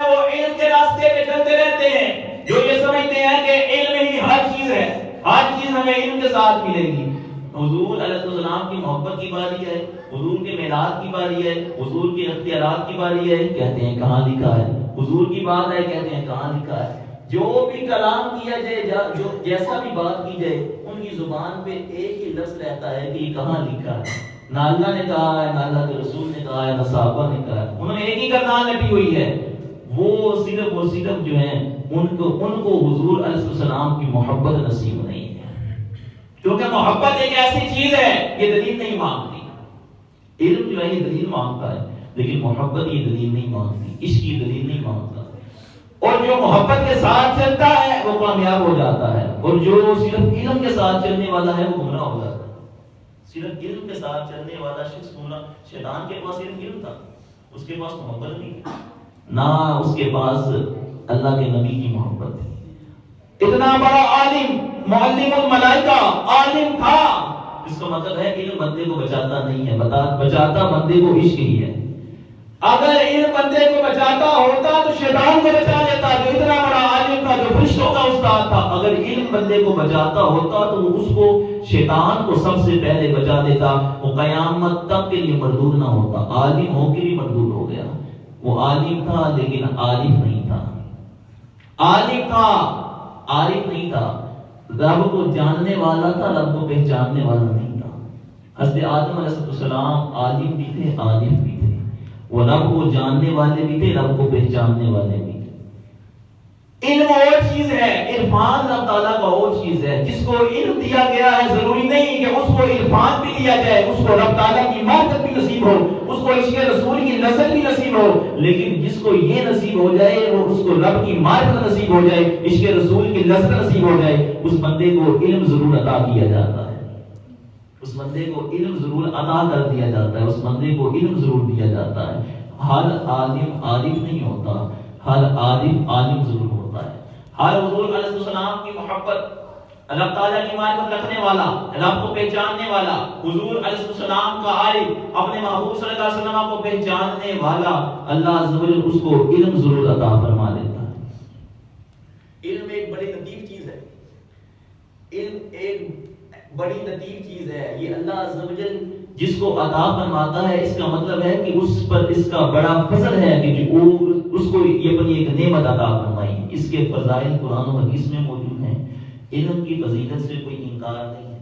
وہ علم کے راستے پہ چلتے رہتے ہیں، جو یہ سمجھتے ہیں کہ علم ہی ہر چیز ہے، ہر چیز ہمیں علم کے ساتھ ملے گی۔ حضور علیہ السلام کی محبت کی باری ہے، حضور کے میلاد کی باری ہے، حضور کے اختیارات کی باری ہے، کہتے ہیں کہاں لکھا ہے؟ حضور کی بات ہے، کہتے ہیں کہاں لکھا ہے؟ جو بھی کلام کیا جائے، جو جیسا بھی بات کی جائے، ان کی زبان پہ ایک ہی لفظ رہتا ہے کہ یہ کہاں لکھا ہے۔ نہ اللہ نے کہا ہے، نہ اللہ کے رسول نے کہا ہے، نہ صحابہ نے کہا ہے، انہوں نے ایک ہی کرنان نپی ہوئی ہے۔ وہ صرف جو ہیں ان کو حضور علیہ السلام کی محبت نصیب نہیں ہے، کیونکہ محبت ایک ایسی چیز ہے یہ دلیل نہیں مانگتی۔ علم جو ہے یہ دلیل مانگتا ہے، لیکن محبت یہ دلیل نہیں مانگتی، عشق کی دلیل نہیں مانگتا۔ اور جو محبت کے ساتھ چلتا ہے وہ کامیاب ہو جاتا ہے، اور جو صرف علم کے ساتھ چلنے والا ہے وہ گمراہ ہو جاتا ہے۔ صرف علم کے ساتھ چلنے والا شخص گمراہ۔ شیطان کے پاس صرف علم تھا، اس کے پاس محبت نہیں تھی، نہ اس کے پاس اللہ کے نبی کی محبت تھی۔ اتنا بڑا عالم، معلم الملائکہ عالم تھا، اس کا مطلب ہے علم بندے کو بچاتا نہیں ہے، بچاتا بندے کو عشق ہی ہے۔ اگر علم بندے کو بچاتا ہوتا تو شیطان کو بچا لیتا، جو اتنا بڑا عالم تھا، جو فرشتوں کا استاد تھا۔ اگر علم بندے کو بچاتا ہوتا تو اس کو شیطان کو سب سے پہلے بچا دیتا، وہ قیامت تک کے لیے مردود نہ ہوتا۔ عالم ہو کے بھی مردود ہو گیا۔ وہ عالم تھا لیکن عارف نہیں تھا، عالم تھا عارف نہیں تھا، رب کو جاننے والا تھا، رب کو پہچاننے والا نہیں تھا۔ حضرت آدم علیہ السلام عالم بھی تھے، عارف بھی تھے، وہ رب کو جاننے والے بھی تھے، رب کو پہچاننے والے بھی تھے۔ علم اور چیز ہے، عرفان رب تعالیٰ کا اور چیز ہے۔ جس کو علم دیا گیا ہے ضروری نہیں کہ اس کو عرفان بھی دیا جائے، اس کو رب تعالیٰ کی معرفت بھی نصیب ہو، اس کو عشق رسول کی نظر بھی نصیب ہو، لیکن جس کو یہ نصیب ہو جائے وہ اس کو رب کی معرفت نصیب ہو جائے، عشق رسول کی نظر نصیب ہو جائے، اس بندے کو علم ضرور عطا کیا جاتا ہے، اس بندے کو علم ضرور عطا کر دیا جاتا ہے، اس بندے کو علم ضرور دیا جاتا ہے۔ ہر عالم عارف نہیں ہوتا، ہر عارف عالم ضرور ہوتا ہے۔ ہر حضور علیہ السلام کی محبت، رب تعالیٰ کی معرفت رکھنے والا، رب کو پہچاننے والا، حضور علیہ السلام کا عارف، اپنے محبوب صلی اللہ علیہ وسلم کو پہچاننے والا، اللہ عز و جل اس کو علم ضرور عطا فرما دیتا ہے۔ علم ایک بڑی لطیف چیز ہے، علم ایک بڑی لطیف چیز ہے۔ یہ اللہ عز و جل جس کو عطا فرماتا ہے، اس کا مطلب ہے کہ اس پر اس کا بڑا فضل ہے کہ جو اس کو یہ اپنی ایک نعمت عطا فرمائی۔ اس کے فضائل قرآن و حدیث میں موجود ہیں۔ علم کی فضیلت سے کوئی انکار نہیں ہے،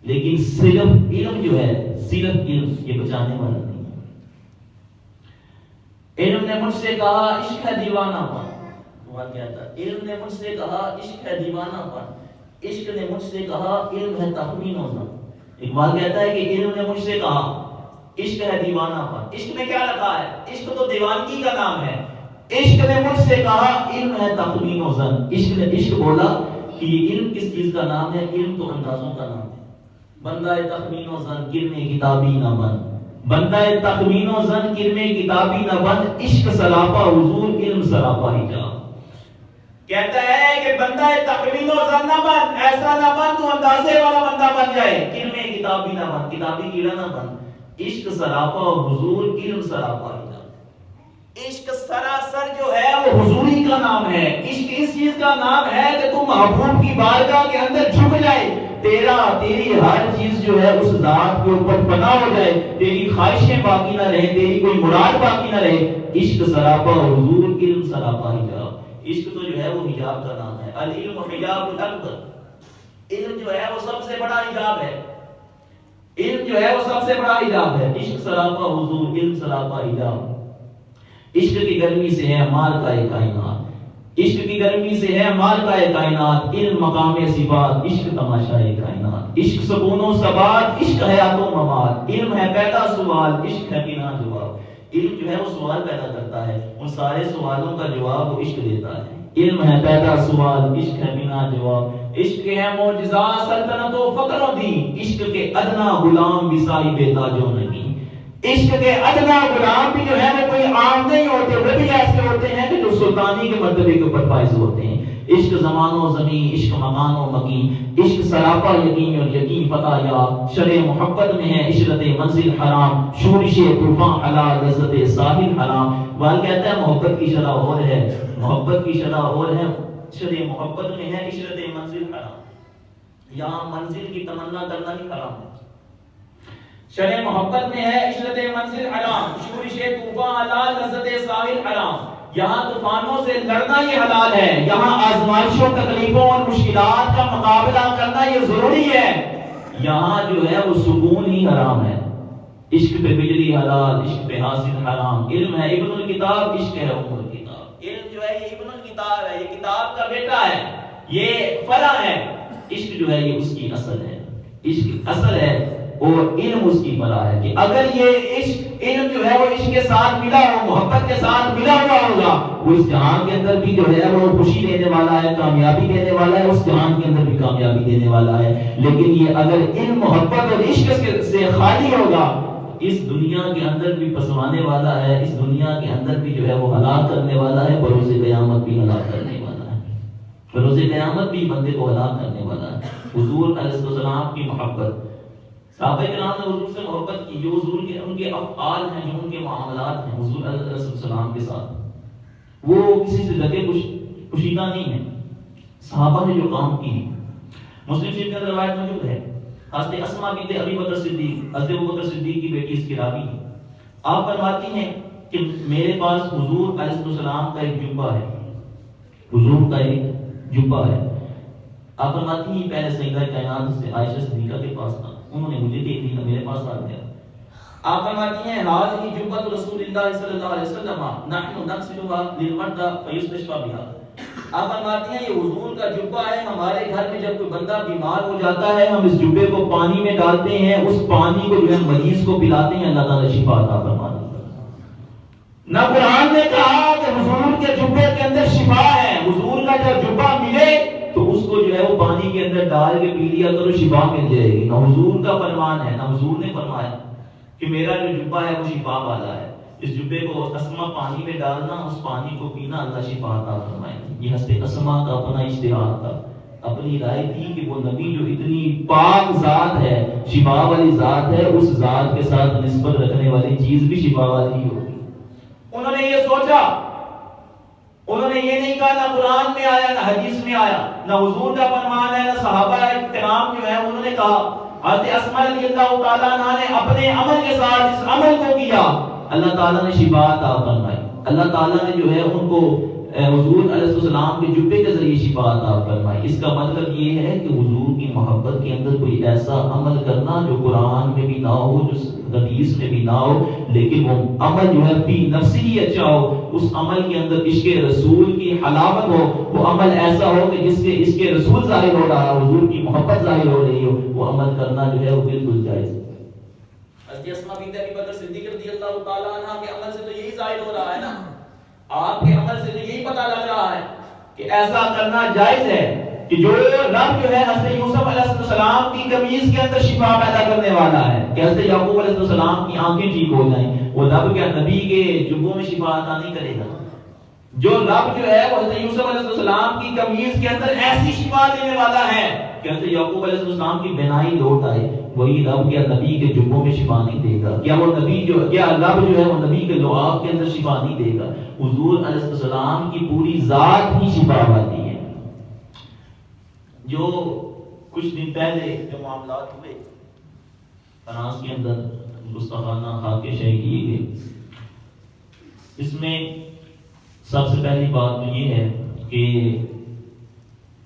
لیکن صرف علم جو ہے، صرف علم یہ بچانے والا نہیں ہے۔ علم نے مجھ سے کہا عشق ہے دیوانہ پن، وہ کیا تھا؟ علم نے مجھ سے کہا عشق ہے دیوانہ پن، عشق نے مجھ سے کہا علم ہے تخمین و ظن۔ اقبال کہتا ہے کہ علم نے مجھ سے کہا عشق ہے دیوانہ پن۔ عشق میں کیا لکھا ہے؟ عشق تو دیوانگی کا نام ہے۔ عشق نے مجھ سے کہا علم ہے تخمین و ظن۔ عشق نے عشق بولا کہ یہ علم کس چیز کا نام ہے؟ علم تو اندازوں کا نام ہے۔ بندہ تخمین و ظن گرنے کتابی نہ بن، بندہ تخمین و ظن گرنے کتابی نہ بن، عشق سراپا حضور علم سراپا حجاب۔ کہتا ہے کہ بندہ تخمین و ظن نہ بن، ایسا نہ بن تو اندازے والا بندہ بن جائے، علم کتابی نہ بن، کتابی کیڑا نہ بن، عشق سراپا حضور علم سراپا حجاب۔ عشق سراسر جو ہے وہ حضوری کا نام ہے۔ عشق اس چیز کا نام ہے کہ تم محبوب کی بارگاہ کے اندر جھک جائے، تیری ہر چیز جو ہے اس ذات کے اوپر فنا ہو جائے، تیری خواہشیں باقی نہ رہیں، تیری کوئی مراد باقی نہ رہے۔ عشق سراپا حضور علم سراپا حجاب۔ عشق تو جو ہے وہ حجاب کا نام ہے۔ العلم حجاب الاکبر، علم جو ہے وہ سب سے بڑا حجاب ہے، علم جو ہے وہ سب سے بڑا حجاب ہے۔ عشق سراپا حضور علم سراپا حجاب۔ عشق کی گرمی سے ہے مال کا کائنات، عشق کی گرمی سے ہے مال کا کائنات، علم مقام صفات، عشق تماشائے کائنات، عشق سکون و ثبات، عشق حیات و ممات، علم ہے پیدا سوال، عشق ہے بنا جواب۔ علم جو ہے وہ سوال پیدا کرتا ہے، ان سارے سوالوں کا جواب وہ عشق دیتا ہے۔ علم ہے پیدا سوال، عشق ہے بنا جواب، عشق ہے معجزات سلطنت و فقر و دین، عشق کے ادنا غلام بھی صاحب تاج و نگین۔ عشق کے ادنا غلام بھی جو ہے وہ کوئی عام نہیں ہوتے، وہ بھی ایسے ہوتے ہیں کہ جو سلطانی کے مرتبے کے اوپر فائز ہوتے ہیں۔ عشق زمان و زمین، عشق مکان و مکین، عشق سراپا یقین اور یقین پتہ یاب، شرع محبت میں ہے عشرت منزل حرام، شورش طوفان حلال لذت ساحل حرام۔ وال کہتا ہے محبت کی شرح اور ہے، محبت کی شرح اور ہے، شرع محبت میں ہے عشرت منزل حرام، یہاں منزل کی تمنا کرنا ہی حرام ہے۔ شرع محبت میں ہے عشرت منزل حرام، شورش طوفان حلال لذت ساحل حرام، یہاں طوفانوں سے لڑنا یہ حلال ہے، یہاں آزمائشوں تکلیفوں اور مشکلات کا مقابلہ کرنا یہ ضروری ہے، یہاں جو ہے وہ سکون ہی حرام ہے۔ عشق پہ بجلی حلال، عشق پہ حاصل حرام، علم ہے ابن الکتاب، عشق ہے ام الکتاب۔ علم جو ہے یہ ابن الکتاب ہے، یہ کتاب کا بیٹا ہے، یہ فرع ہے، عشق جو ہے یہ اس کی اصل ہے، عشق اصل ہے اور علم اس کی فرع ہے۔ کہ اگر یہ عشق علم جو ہے وہ عشق کے ساتھ ملا ہو، محبت کے ساتھ ملا ہوا ہوگا، وہ اس جہان کے اندر بھی جو ہے وہ خوشی دینے والا ہے، کامیابی دینے والا ہے، اس جہان کے اندر بھی کامیابی دینے والا ہے۔ لیکن یہ اگر علم محبت اور عشق سے خالی ہوگا، اس دنیا کے اندر بھی پسوانے والا ہے، اس دنیا کے اندر بھی جو ہے وہ ہلاک کرنے والا ہے، بروز قیامت بھی ہلاک کرنے والا ہے، بروز قیامت بھی بندے کو ہلاک کرنے والا ہے۔ حضور علیہ السلام کی محبت، صحابہ کرام نے حضور سے محبت کی، جو حضور کے ان کے افعال ہیں، جو ان کے معاملات ہیں حضور علیہ السلام کے ساتھ، وہ کسی سے ڈھکے پوشیدہ نہیں ہیں۔ صحابہ نے جو کام کی، مسلم شریف کے اندر روایت موجود ہے، حضرت اسماء بنت ابی بکر صدیق، حضرت ابو بکر صدیق کی بیٹی اس کی راوی ہے، آپ فرماتی ہیں کہ میرے پاس حضور علیہ السلام کا ایک جبہ ہے، حضور کا ایک جبہ ہے۔ آپ فرماتی ہیں پہلے سیدہ کائنات سے عائشہ صدیقہ کے پاس تھا، انہوں نے مجھے دیکھ لیا، میرے پاس آ گیا۔ آپ فرماتی ہیں ہذه جبۃ رسول اللہ صلی اللہ علیہ وسلم نحن نغسلها للمرضى فيستشفى بها۔ آپ فرماتی ہیں یہ حضور کا جبہ ہے، ہمارے گھر میں جب کوئی بندہ بیمار ہو جاتا ہے، ہم اس جبے کو پانی میں ڈالتے ہیں، اس پانی کو جو ہے مریض کو پلاتے ہیں، اللہ تعالیٰ شفا عطا فرماتا ہے۔ نہ قرآن نے کہا کہ حضور کے جبے کے اندر شفا ہے، حضور کا جب جبہ ملے تو اس کو جو ہے وہ پانی کے اندر ڈال کے پی لیا کرو، شفا مل جائے گی۔ نہ حضور کا فرمان ہے، نہ حضور نے فرمایا کہ میرا جو جبہ ہے وہ شفا والا ہے، اس جبے کو اسما پانی میں ڈالنا، اس پانی کو پینا، اللہ شفا عطا فرمائے۔ یہ حضرت اسما کا اپنا اجتہاد تھا، اپنی رائے تھی کہ وہ نبی جو اتنی پاک ذات ہے، شفا والی ذات ہے، اس ذات کے ساتھ نسبت رکھنے والی چیز بھی شفا والی ہی ہوگی۔ انہوں نے یہ سوچا، انہوں نے یہ نہیں کہا نہ قرآن میں آیا نہ حدیث میں آیا، نہ حضور کا فرمان ہے نہ صحابہ کرام جو ہے انہوں نے کہا۔ حضرت اسماء رضی اللہ تعالیٰ عنہ نے اپنے عمل کے ساتھ اس عمل کو کیا، اللہ تعالیٰ نے شفا عطا فرمائی، اللہ تعالیٰ نے جو ہے ان کو حضور علیہ السلام کے جبے کے ذریعے شفا عطا فرمائی۔ اس کا مطلب یہ ہے کہ حضور کی محبت کے اندر کوئی ایسا عمل کرنا جو قرآن میں بھی نہ ہو، جو حدیث میں بھی نہ ہو، لیکن وہ عمل جو ہے فی نفسی ہی اچھا ہو، اس عمل کے اندر عشق رسول کی حلاوت ہو، وہ عمل ایسا ہو کہ جس سے عشق رسول ظاہر ہو رہا ہے، حضور کی محبت ظاہر ہو رہی ہو، وہ عمل کرنا جو ہے وہ بالکل جائز ہے۔ حضرت اسماء بنت ابی بکر صدیق رضی اللہ تعالیٰ عنہ کے عمل سے تو یہی ظاہر ہو رہا ہے نا، آپ کے عمل سے تو یہی پتہ لگ رہا ہے کہ ایسا کرنا جائز ہے کہ جو رب جو ہے حضرت یوسف علیہ السلام کی قمیض کے اندر شفا پیدا کرنے والا ہے کہ حضرت یعقوب علیہ السلام کی آنکھیں ٹھیک ہو جائیں، وہ رب کے نبی کے جبوں میں شفا عطا نہیں کرے گا۔ جو رب جو ہے وہ حضرت یوسف علیہ السلام کی قمیض کے اندر ایسی شفا دینے والا ہے کہ حضرت یعقوب علیہ السلام کی بینائی لوٹ آئے، وہی رب کے نبی کے جبوں میں شفا نہیں دے گا۔ کیا وہ نبی جو کیا رب جو ہے وہ نبی کے لعاب کے اندر شفا نہیں دے گا؟ حضور علیہ السلام کی پوری ذات ہی شفا والی ہے۔ جو کچھ دن پہلے جو معاملات ہوئے فرانس کے اندر گستاخانہ خاکے شاہی کیے گئے، اس میں سب سے پہلی بات تو یہ ہے کہ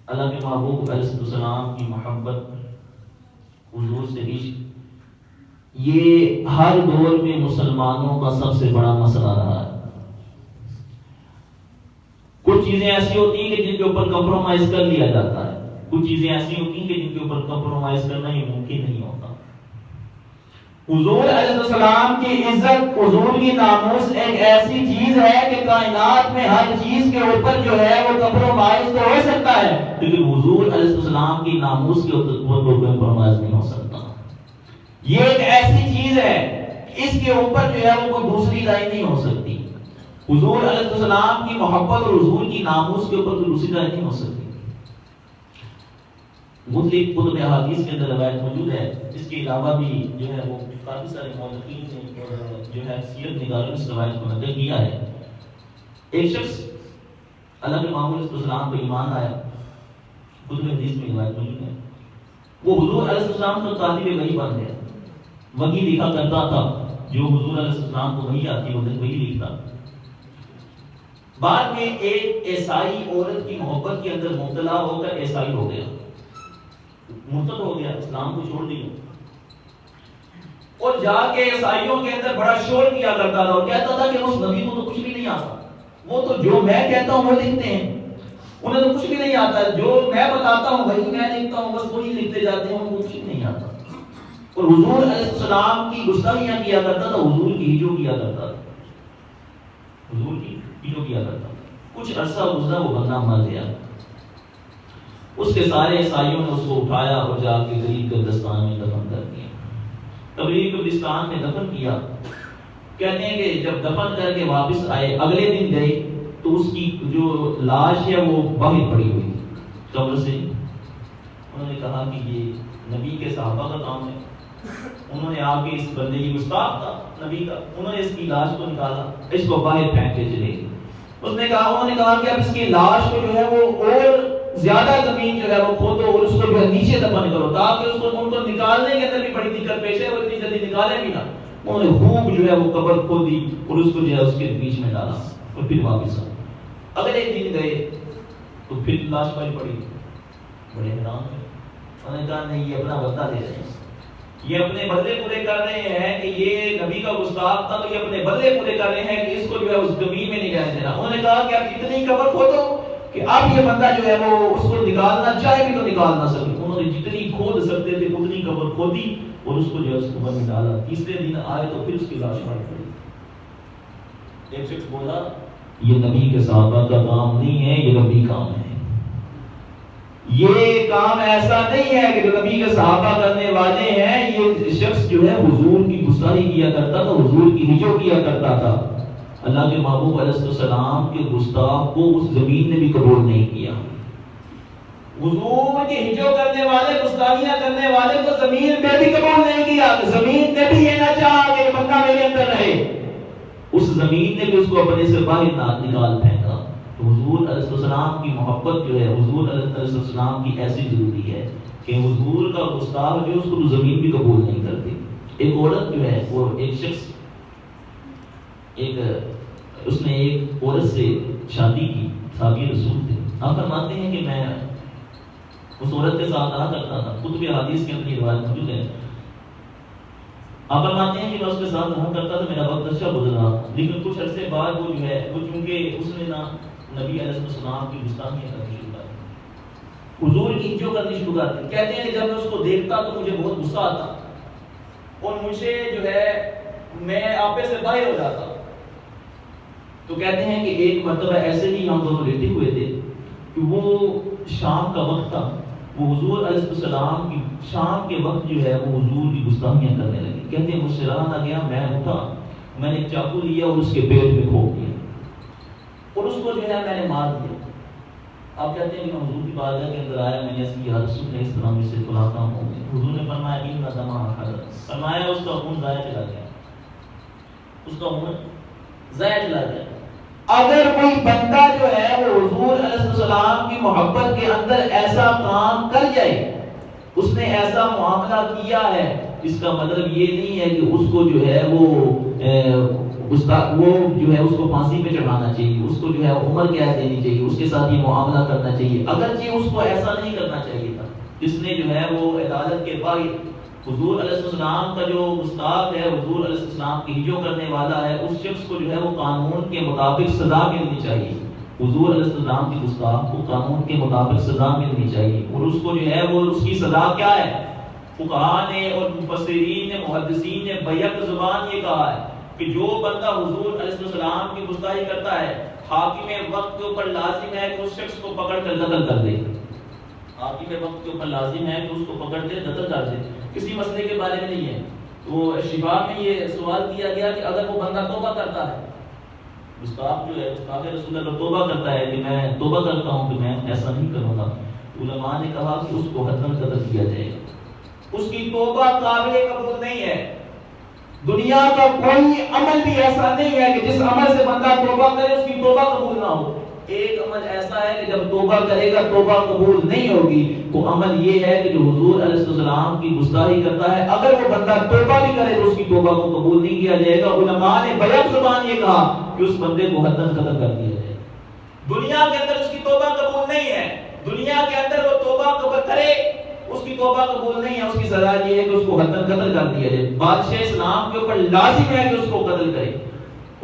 اللہ کے محبوب علیہ السلام کی محبت، حضور سے عشق، یہ ہر دور میں مسلمانوں کا سب سے بڑا مسئلہ رہا ہے۔ کچھ چیزیں ایسی ہوتی ہیں کہ جن کے اوپر کمپرومائز کر لیا جاتا ہے، کچھ چیزیں ایسی ہوتی ہیں کہ جن کے اوپر کمپرومائز کرنا یہ ممکن نہیں ہوتا۔ حضور علیہ السلام کی عزت، حضور کی ناموس ایک ایسی چیز ہے کہ کائنات میں ہر چیز کے اوپر جو ہے وہ کمپرومائز تو ہو سکتا ہے، لیکن حضور علیہ السلام کی ناموس کے اوپر کمپرومائز نہیں ہو سکتا۔ یہ ایک ایسی چیز ہے اس کے اوپر جو ہے وہ کوئی دوسری رائے نہیں ہو سکتی۔ حضور علیہ السلام کی محبت اور حضور کی ناموس کے اوپر تو دوسری طرح نہیں ہو سکتی. مطلق کتب احادیث کے اندر روایت موجود ہے. اس کے علاوہ بھی جو ہے وہ کافی سارے مورخین نے اور جو ہے سیرت نگاروں نے اس روایت کو نقل کیا ہے. ایک شخص اللہ کے محبوب علیہ السلام پر ایمان آیا، کتب حدیث میں روایت موجود ہے. وہ حضور علیہ السلام کا کاتب وحی بن گیا، وحی لکھا کرتا تھا، جو حضور علیہ السلام کو وحی آتی وہ وحی لکھتا. بعد میں ایک عیسائی عورت کی محبت کے اندر مبتلا ہو کر عیسائی ہو گیا، مرتد ہو گیا، اسلام کو چھوڑ دیا اور جا کے عیسائیوں کے اندر بڑا شور کیا کرتا تھا اور کہتا تھا کہ اس نبی کو تو کچھ بھی نہیں آتا، وہ تو جو میں کہتا ہوں وہ لکھتے ہیں، انہیں تو کچھ بھی نہیں آتا، جو میں بتاتا ہوں وہی میں لکھتا ہوں، بس وہی لکھتے جاتے ہیں، ان کو کچھ بھی نہیں آتا. اور حضور علیہ السلام کی گستاخیاں کیا کرتا تھا، حضور کی ہجو کیا کرتا تھا، حضور کی ہجو کیا کرتا تھا. کچھ عرصہ گزرا، وہ بندہ مر گیا. اس کے سارے عیسائیوں نے اس کو اٹھایا اور جا کے قریب قبرستان میں دفن کر دیا. قریب قبرستان میں دفن کیا. کہتے ہیں کہ جب دفن کر کے واپس آئے، اگلے دن گئے تو اس کی جو لاش ہے وہ باہر پڑی ہوئی قبر سے. انہوں نے کہا کہ یہ نبی کے صحابہ کا کام ہے. انہوں نے آ کے اس بندے کی گستاخ تھا نبی کا، انہوں نے اس کی لاش کو نکالا، اس کو باہر پھینک کے چلے گئے. انہوں نے کہا کہ اب اس کی لاش کو جو ہے وہ اور زیادہ زمین جو ہے وہ کھودو اور اس کو جو ہے نیچے دفن کرو، تاکہ اس کو ان کو نکالنے کے اندر بھی بڑی دقت پیش ہے، وہ اتنی جلدی نکالے بھی نہ. انہوں نے خوب جو ہے وہ قبر کھودی اور اس کو جو ہے اس کے بیچ میں ڈالا اور پھر واپس آئے. اگلے دن گئے تو پھر لاش پائی پڑی. بڑے حیران ہوئے. انہوں نے کہا نہیں، یہ اپنا بدلہ لے رہے ہیں، یہ اپنے بدلے پورے کر رہے ہیں کہ یہ نبی کا گستاخ تھا، تو یہ اپنے بدلے پورے کر رہے ہیں کہ اس کو جو ہے اس زمین میں نہیں جانے دینا. انہوں نے کہا کہ اب اتنی قبر کھودو کہ اب یہ بندہ جو ہے وہ اس کو نکالنا چاہے بھی تو نکال نہ سکے. انہوں نے جتنی کھود سکتے تھے اتنی قبر کھودی اور اس کو جو ہے اس قبر میں ڈالا. تیسرے دن آئے تو پھر اس کی لاش پڑی پڑی. ایک شخص بولا یہ نبی کے صحابہ کا کام نہیں ہے، یہ ربی کام ہے. یہ کام ایسا نہیں ہے کہ جو نبی کے صحابہ کرنے والے ہیں. یہ شخص جو ہے حضور کی گستاخی کیا کرتا تھا، حضور کی ہجو کیا کرتا تھا. اللہ کے محبوب علیہ السلام کے گستاخ کو اس زمین نے بھی قبول نہیں کیا. حضور کی ہجو کرنے والے، گستاخیاں کرنے والے کو زمین میں بھی قبول نہیں کیا. زمین نے بھی یہ نہ چاہا کہ بندہ میرے اندر رہے. اس زمین نے بھی اس کو اپنے سے باہر نکال پھینکا. تو حضور علیہ السلام کی محبت جو ہے، حضور علیہ السلام کی ایسی ضروری ہے کہ حضور کا گستاخ جو اس کو زمین بھی قبول نہیں کرتی. ایک عورت جو ہے، وہ ایک شخص اس نے ایک عورت سے شادی کی، صحابی رسول تھے. آپ فرماتے ہیں کہ میں اس عورت کے ساتھ رہا کرتا تھا. کتب حدیث کے اندر یہ روایت موجود ہے. آپ فرماتے ہیں کہ میں اس کے ساتھ رہا کرتا تھا، میرا وقت اچھا گزرا، لیکن کچھ عرصے بعد وہ جو ہے وہ چونکہ اس نے نا نبی علیہ السلام کی گستاخیاں کرنی شروع کر دی، حضور کی ہجو کرنی شروع کر دی. کہتے ہیں کہ جب میں اس کو دیکھتا تو مجھے بہت غصہ آتا اور مجھے جو ہے میں آپے سے باہر ہو جاتا. تو کہتے ہیں کہ ایک مرتبہ ایسے ہی ہم دونوں لیٹے ہوئے تھے کہ وہ شام کا وقت تھا. وہ حضور علیہ السلام کی شام کے وقت جو ہے وہ حضور کی گستاخیاں کرنے لگے. کہتے ہیں مجھ سے رہا نہ گیا، میں اٹھا، میں نے ایک چاقو لیا اور اس کے پیٹ میں کھوپ دیا اور اس کو جو ہے میں نے مار دیا. آپ کہتے ہیں کہ میں حضور کی بارگاہ کے اندر آیا، میں نے اس کی حدث نے اس طرح مجھ سے فلاں کام ہو گیا. حضور نے فرمایا ان کا دماغ حضرت، فرمایا اس کا خون ضائع چلا گیا، اس کا خون ضائع چلا گیا. اگر کوئی بندہ جو ہے وہ حضور علیہ السلام کی محبت کے اندر ایسا کام کر جائے، اس نے ایسا معاملہ کیا ہے، اس کا مطلب یہ نہیں ہے کہ اس کو جو ہے وہ جو ہے اس کو پھانسی پہ چڑھانا چاہیے، اس کو جو ہے عمر قید دینی چاہیے، اس کے ساتھ یہ معاملہ کرنا چاہیے. اگرچہ اس کو ایسا نہیں کرنا چاہیے تھا. جس نے جو ہے وہ عدالت کے باہر حضور علیہ السلام کا جو گستاخ ہے، حضور علیہ السلام کی ہجو کرنے والا ہے، اس شخص کو جو ہے وہ قانون کے مطابق سزا ملنی چاہیے. حضور علیہ السلام کی گستاخ کو قانون کے مطابق سزا ملنی چاہیے. اور اس کو جو ہے وہ اس کی سزا کیا ہے؟ فقہاء نے اور مفسرین نے، محدثین نے بیک زبان یہ کہا ہے کہ جو بندہ حضور علیہ السلام کی گستاخی کرتا ہے، حاکم وقت کے اوپر لازم ہے کہ اس شخص کو پکڑ کر قتل کر دے. حاکم وقت کے اوپر لازم ہے کہ اس کو پکڑ کے قتل کر دے. کسی مسئلے کے بارے میں نہیں ہے. تو شفا میں یہ سوال کیا گیا کہ اگر وہ بندہ توبہ کرتا ہے گستاخ جو ہے گستاخ رسول اللہ توبہ کرتا ہے کہ میں توبہ کرتا ہوں کہ میں ایسا نہیں کروں گا، علماء نے کہا کہ اس کو حتمی قتل کیا جائے گا، اس کی توبہ قابل قبول نہیں ہے۔ دنیا کا کوئی عمل بھی ایسا نہیں ہے کہ جس عمل سے بندہ توبہ کرے اس کی توبہ قبول نہ ہو۔ ایک عمل ایسا ہے کہ جب توبہ کرے گا توبہ قبول نہیں ہوگی، وہ عمل یہ ہے کہ جو حضور علیہ السلام کی گستاخی کرتا ہے، اگر وہ بندہ توبہ بھی کرے تو اس کی توبہ کو قبول نہیں کیا جائے گا۔ علماء نے بیک زبان یہ کہا کہ اس بندے کو حتمی قتل کر دیا جائے گا۔ دنیا کے اندر اس کی توبہ قبول نہیں ہے، دنیا کے اندر وہ توبہ قبول کرے اس کی توبہ قبول نہیں ہے، اس کی سزا یہ ہے کہ اس کو حتمی قتل کر دیا جائے۔ بادشاہ اسلام کے اوپر لازم ہے کہ اس کو قتل کرے۔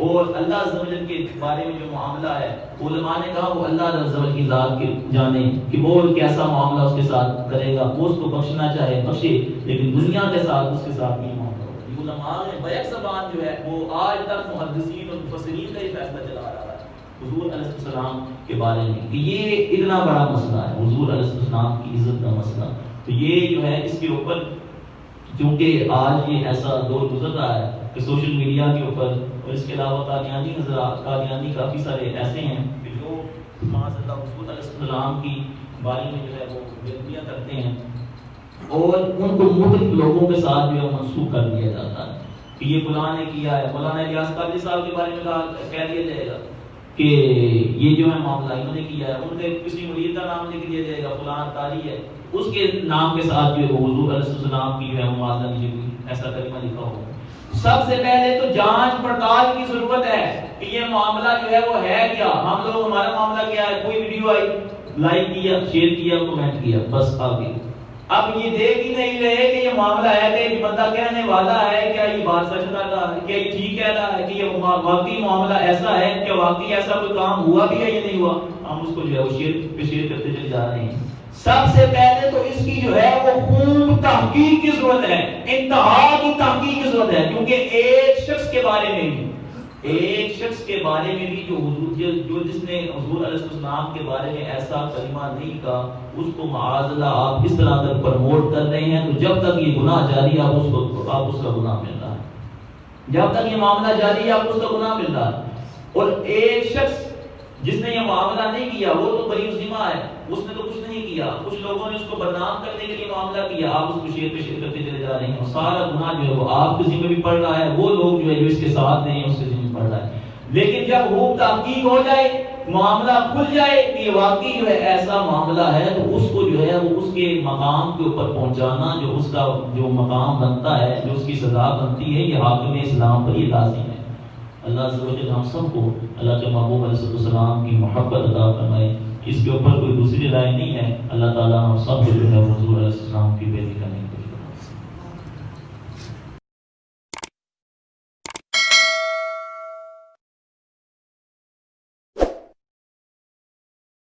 اور اللہ عز و جل کے بارے میں جو معاملہ ہے، علماء نے کہا وہ اللہ عز و جل کی ذات کے جانے کہ وہ کیسا معاملہ اس کے ساتھ کرے گا، وہ اس کو بخشنا چاہے بخشے، لیکن دنیا کے ساتھ اس کے ساتھ نہیں معاملہ ہوگا۔ علماء نے بیک زبان جو ہے وہ آج تک محدثین اور مفسرین کا ہی فیصلہ چلا رہا ہے حضور علیہ السلام کے بارے میں کہ یہ اتنا بڑا مسئلہ ہے، حضور علیہ السلام کی عزت کا مسئلہ۔ تو یہ جو ہے اس کے اوپر چونکہ آج یہ ایسا دور گزر رہا ہے کہ سوشل میڈیا کے اوپر اور اس کے علاوہ قادیانی حضرات، قادیانی کافی سارے ایسے ہیں کہ جو معاذ اللہ حضور علیہ السلام کی بارے میں جو ہے وہ بےدبیاں کرتے ہیں اور ان کو مختلف لوگوں کے ساتھ جو ہے منسوخ کر دیا جاتا ہے کہ یہ فلاں نے کیا ہے، مولانا الیاس قادری صاحب کے بارے میں کہہ دیا جائے گا کہ یہ جو ہے معاملہ انہوں نے کیا ہے، ان کے کسی مرید کا نام لکھ دیا جائے گا فلاں قاری ہے، اس کے نام کے ساتھ جو ہے وہ حضور علیہ السلام کی جو ہے معاذ اللہ ایسا کلمہ لکھا ہو۔ سب سے پہلے تو جانچ پڑتال کی ضرورت ہے کہ یہ معاملہ جو ہے وہ ہے کیا۔ ہم لوگ ہمارا معاملہ کیا ہے، کوئی ویڈیو آئی لائک کیا، شیئر کیا، کمنٹ کیا، بس آگے۔ اب یہ دیکھ ہی نہیں رہے کہ یہ معاملہ ہے کہ یہ بندہ کہنے والا ہے کیا یہ بات سچ رہا ہے، کیا یہ ٹھیک کہہ رہا ہے، کہ یہ واقعی معاملہ ایسا ہے، کہ واقعی ایسا کوئی کام ہوا بھی ہے یا نہیں ہوا۔ ہم اس کو جو ہے وہ شیئر کرتے چلے جا رہے ہیں۔ سب سے پہلے تو اس کی جو ہے وہ خوب تحقیق کی ضرورت ہے، انتہا کی تحقیق کی ضرورت ہے، کیونکہ ایک شخص کے بارے میں بھی جو جس نے حضور علیہ السلام کے بارے میں ایسا کلمہ نہیں کہا، اس کو معاذ اللہ آپ اس طرح کر پروموٹ کر رہے ہیں، تو جب تک یہ گناہ جاری ہے آپ اس کا گناہ مل رہا ہے، جب تک یہ معاملہ جاری ہے آپ اس کا گناہ مل رہا ہے۔ اور ایک شخص جس نے یہ معاملہ نہیں کیا وہ تو بری ذمہ ہے، اس نے تو کچھ نہیں کیا، کچھ لوگوں نے اس کو بدنام کرنے کے لیے معاملہ کیا، آپ اس کو شیئر کرتے چلے جا رہے ہیں، اور سارا گناہ جو ہے وہ آپ کے ذمہ بھی پڑ رہا ہے، وہ لوگ جو ہے جو اس کے ساتھ نہیں ہیں اس کے ذمہ پڑ رہا ہے۔ لیکن جب خوب تحقیق ہو جائے، معاملہ کھل جائے کہ یہ واقعی جو ہے ایسا معاملہ ہے، تو اس کو جو ہے وہ اس کے مقام کے اوپر پہنچانا، جو اس کا جو مقام بنتا ہے، جو اس کی سزا بنتی ہے، یہ حاکم اسلام پر یہ لازم ہے۔ اللہ عز و جل ہم سب کو اللہ کے محبوب علیہ السلام کی محبت عطا فرمائے، اس کے اوپر کوئی دوسری رائے نہیں ہے۔ اللہ تعالیٰ ہم سب کو جو ہے حضور علیہ السلام کی بیعت کرنے کی